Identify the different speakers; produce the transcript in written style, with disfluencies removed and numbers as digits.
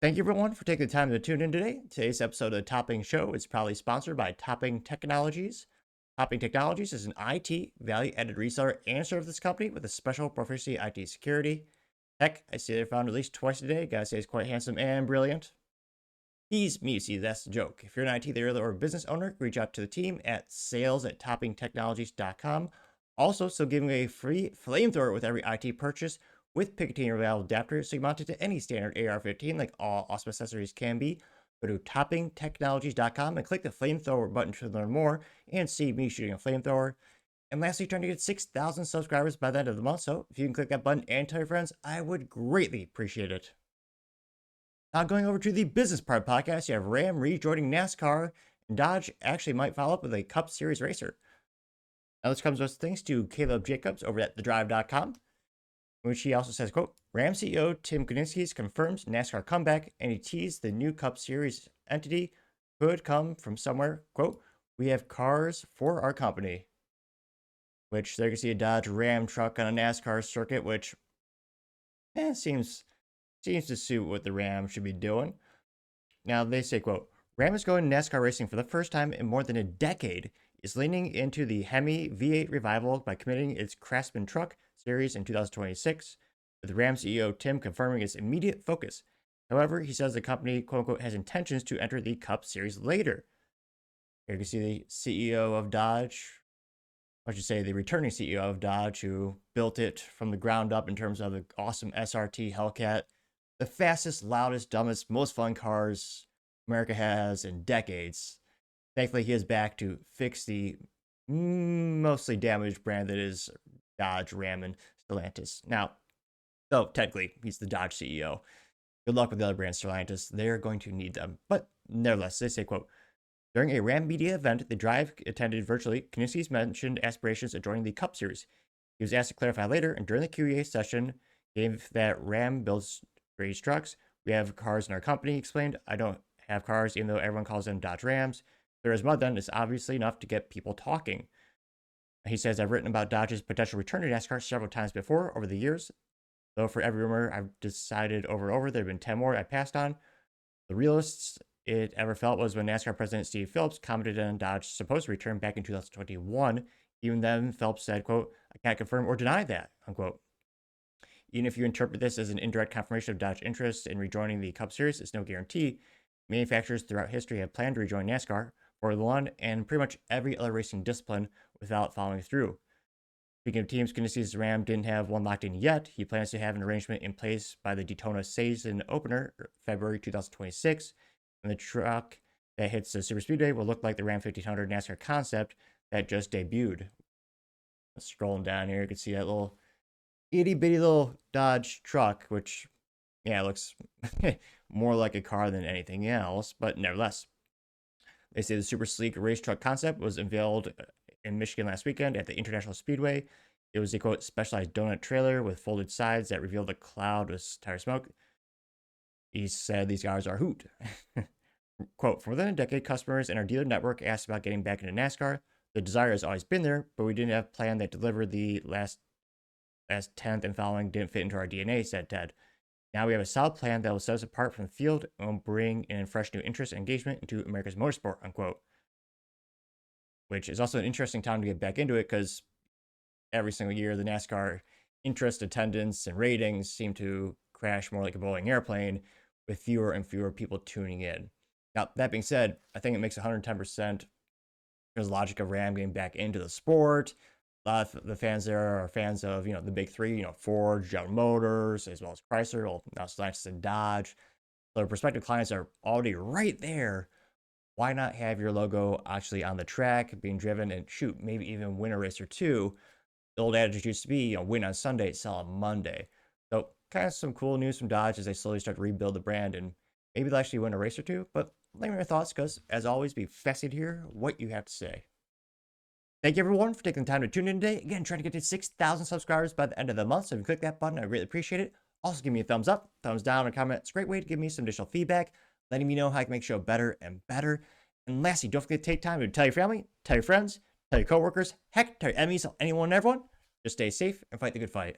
Speaker 1: Thank you everyone for taking the time to tune in today. Today's episode of the Topping Show is proudly sponsored by Topping Technologies. Topping Technologies is an IT value-added reseller and services company with a special proficiency in IT security. Heck, I see they're found at least twice a day. Gotta say he's quite handsome and brilliant. He's me, see, that's the joke. If you're an IT leader or business owner, reach out to the team at sales@toppingtechnologies.com. Also, still giving away a free flamethrower with every IT purchase with Picatinny valve adapter, so you mount it to any standard AR-15 like all awesome accessories can be. Go to toppingtechnologies.com and click the flamethrower button to learn more and see me shooting a flamethrower. And lastly, trying to get 6,000 subscribers by the end of the month, so if you can click that button and tell your friends, I would greatly appreciate it. Now going over to the business part of the podcast, you have Ram rejoining Nascar, and Dodge actually might follow up with a Cup Series racer. Now this comes with thanks to Caleb Jacobs over at thedrive.com, which he also says, quote, Ram CEO Tim Kuniskis confirms NASCAR comeback, and he teased the new Cup Series entity could come from somewhere. Quote, we have cars for our company. Which there you can see a Dodge Ram truck on a NASCAR circuit, which seems to suit what the Ram should be doing. Now they say, quote, Ram is going NASCAR racing for the first time in more than a decade, is leaning into the Hemi V8 revival by committing its Craftsman truck series in 2026, with Ram CEO Tim confirming its immediate focus. However, he says the company, quote unquote, has intentions to enter the Cup Series later. Here you can see the CEO of Dodge, I should say the returning CEO of Dodge, who built it from the ground up in terms of the awesome SRT Hellcat, the fastest, loudest, dumbest, most fun cars America has in decades. Thankfully, he is back to fix the mostly damaged brand that is Dodge, Ram, and Stellantis. Now, though technically he's the Dodge CEO. Good luck with the other brands, Stellantis. They're going to need them. But nevertheless, they say, quote, during a Ram media event the Drive attended virtually, Kuniskis mentioned aspirations of joining the Cup Series. He was asked to clarify later, and during the Q&A session, gave that Ram builds race trucks. We have cars in our company, he explained. I don't have cars, even though everyone calls them Dodge Rams. There is mud then is obviously enough to get people talking. He says, I've written about Dodge's potential return to NASCAR several times before over the years. Though for every rumor I've decided over and over, there have been 10 more I passed on. The realest it ever felt was when NASCAR President Steve Phelps commented on Dodge's supposed return back in 2021. Even then, Phelps said, quote, I can't confirm or deny that, unquote. Even if you interpret this as an indirect confirmation of Dodge interest in rejoining the Cup Series, it's no guarantee. Manufacturers throughout history have planned to rejoin NASCAR, Formula One, and pretty much every other racing discipline without following through. Speaking of teams, Kuniskis' Ram didn't have one locked in yet. He plans to have an arrangement in place by the Daytona season opener, February 2026, and the truck that hits the Super Speedway will look like the Ram 1500 NASCAR concept that just debuted. Scrolling down here, you can see that little itty bitty little Dodge truck, which, yeah, looks more like a car than anything else, but nevertheless. They say the super sleek race truck concept was unveiled in Michigan last weekend at the International Speedway. It was a, quote, specialized donut trailer with folded sides that revealed a cloud of tire smoke. He said these cars are hoot. Quote, for more than a decade, customers in our dealer network asked about getting back into NASCAR. The desire has always been there, but we didn't have a plan that delivered the last 10th and following didn't fit into our DNA, said Ted. Now we have a solid plan that will set us apart from the field and will bring in fresh new interest and engagement into America's motorsport, unquote. Which is also an interesting time to get back into it because every single year the NASCAR interest, attendance, and ratings seem to crash more like a Boeing airplane with fewer and fewer people tuning in. Now, that being said, I think it makes 110% there's logic of Ram getting back into the sport. A lot of the fans there are fans of, the big three, Ford, General Motors, as well as Chrysler, well, now Stellantis and Dodge. So the prospective clients are already right there. Why not have your logo actually on the track, being driven, and shoot, maybe even win a race or two? The old adage used to be, win on Sunday, sell on Monday. So kind of some cool news from Dodge as they slowly start to rebuild the brand, and maybe they'll actually win a race or two. But let me know your thoughts, because as always, be fascinated to hear what you have to say. Thank you everyone for taking the time to tune in today. Again, trying to get to 6,000 subscribers by the end of the month. So if you click that button, I really appreciate it. Also, give me a thumbs up, thumbs down, or comment. It's a great way to give me some additional feedback, letting me know how I can make the show better and better. And lastly, don't forget to take time to tell your family, tell your friends, tell your coworkers, heck, tell your enemies, anyone and everyone. Just stay safe and fight the good fight.